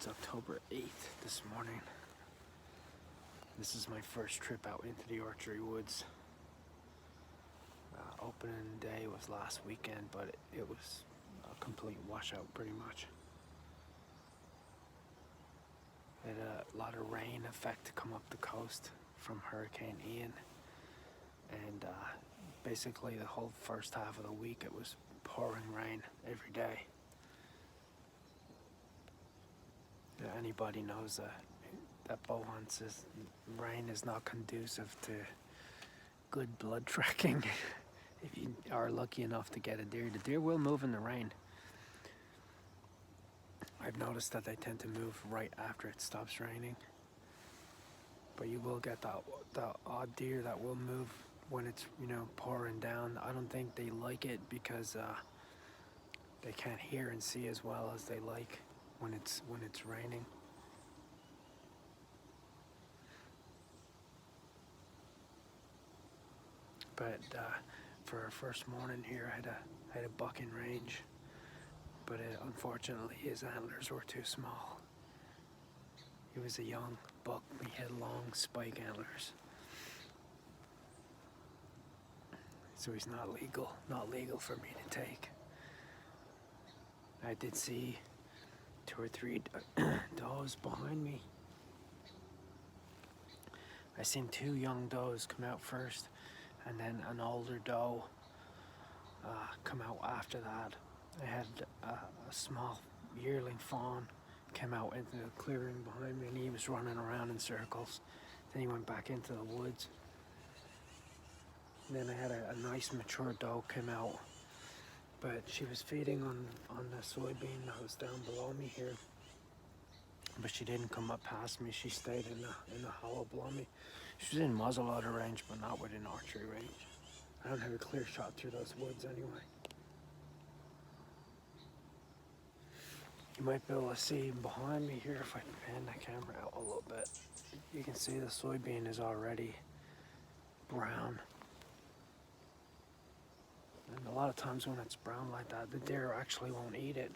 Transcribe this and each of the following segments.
It's October 8th this morning. This is my first trip out into the archery woods. Opening day was last weekend, but it was a complete washout pretty much. We had a lot of rain effect to come up the coast from Hurricane Ian, and basically the whole first half of the week it was pouring rain every day. Anybody knows that bow hunts rain is not conducive to good blood tracking. If you are lucky enough to get a deer, the deer will move in the rain. I've noticed that they tend to move right after it stops raining, but you will get that odd deer that will move when it's pouring down. I don't think they like it because they can't hear and see as well as they like when it's raining. But for our first morning here, I had a buck in range, but unfortunately his antlers were too small. He was a young buck. He had long spike antlers, so he's not legal for me to take. I did see 2 or 3 does behind me. I seen 2 young does come out first, and then an older doe come out after that. I had a small yearling fawn came out into the clearing behind me, and he was running around in circles. Then he went back into the woods. And then I had a nice mature doe come out, but she was feeding on the soybean that was down below me here. But she didn't come up past me. She stayed in the hollow below me. She was in muzzleloader range, but not within archery range. I don't have a clear shot through those woods anyway. You might be able to see behind me here if I pan the camera out a little bit. You can see the soybean is already brown. And a lot of times when it's brown like that, the deer actually won't eat it.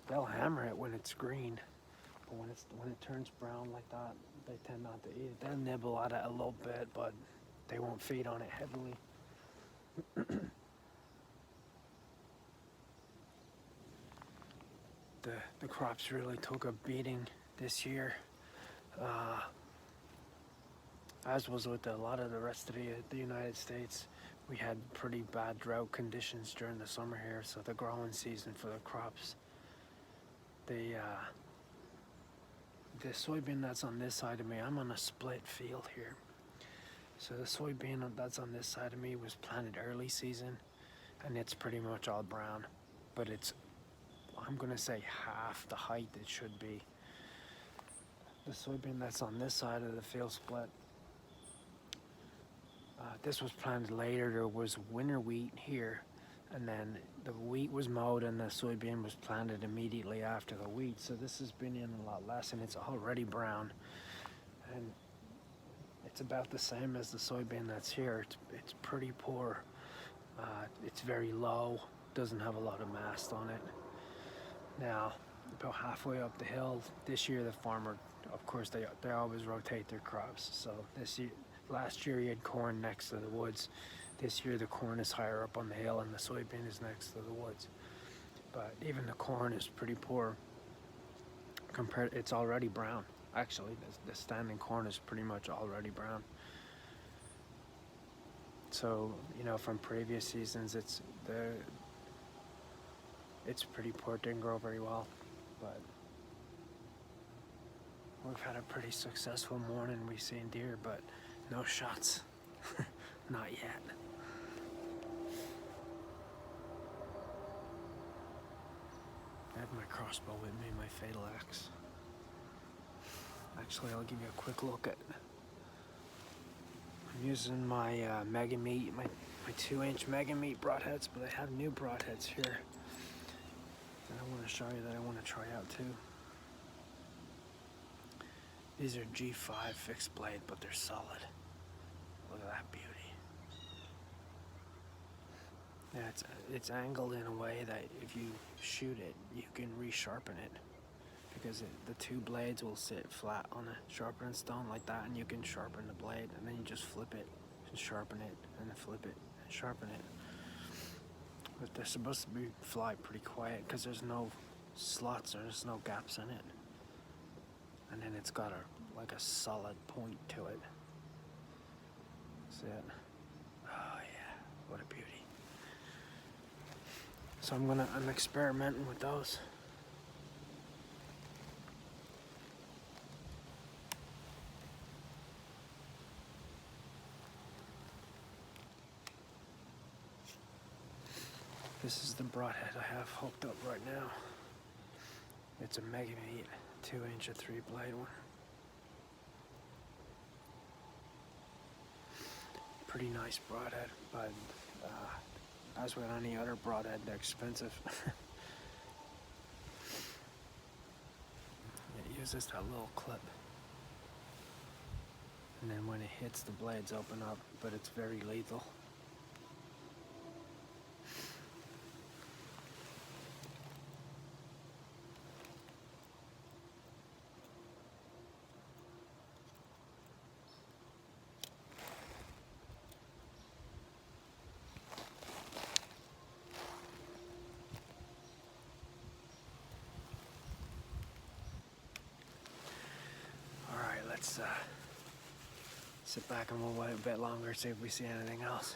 They'll hammer it when it's green, but when it turns brown like that, they tend not to eat it. They'll nibble at it a little bit, but they won't feed on it heavily. The crops really took a beating this year, as was with a lot of the rest of the United States. We had pretty bad drought conditions during the summer here, so the growing season for the crops, the soybean that's on this side of me, I'm on a split field here. So the soybean that's on this side of me was planted early season, and it's pretty much all brown, but it's, I'm gonna say, half the height it should be. The soybean that's on this side of the field split, this was planted later. There was winter wheat here, and then the wheat was mowed and the soybean was planted immediately after the wheat. So this has been in a lot less, and it's already brown. And it's about the same as the soybean that's here. It's pretty poor. It's very low, doesn't have a lot of mast on it. Now, about halfway up the hill, this year the farmer, of course, they always rotate their crops. So last year he had corn next to the woods. This year the corn is higher up on the hill and the soybean is next to the woods. But even the corn is pretty poor compared. It's already brown. Actually, the standing corn is pretty much already brown. So, from previous seasons, it's pretty poor. It didn't grow very well, but we've had a pretty successful morning. We've seen deer, but no shots. Not yet. I have my crossbow with me, my fatal axe. Actually, I'll give you a quick look at. I'm using my Mega Meat, my 2-inch Mega Meat broadheads, but I have new broadheads here that I want to show you that I want to try out too. These are G5 fixed blade, but they're solid. Look at that beauty. Yeah, it's angled in a way that if you shoot it, you can resharpen it, because the two blades will sit flat on a sharpening stone like that, and you can sharpen the blade, and then you just flip it and sharpen it, and then flip it and sharpen it. But they're supposed to fly pretty quiet because there's no slots or there's no gaps in it, and then it's got like a solid point to it. See it? Oh yeah, what a beauty. So I'm experimenting with those. This is the broadhead I have hooked up right now. It's a Mega Meat 2-inch 3-blade one. Pretty nice broadhead, but as with any other broadhead, they're expensive. It uses that little clip, and then when it hits, the blades open up, but it's very lethal. Let's sit back and we'll wait a bit longer, see if we see anything else.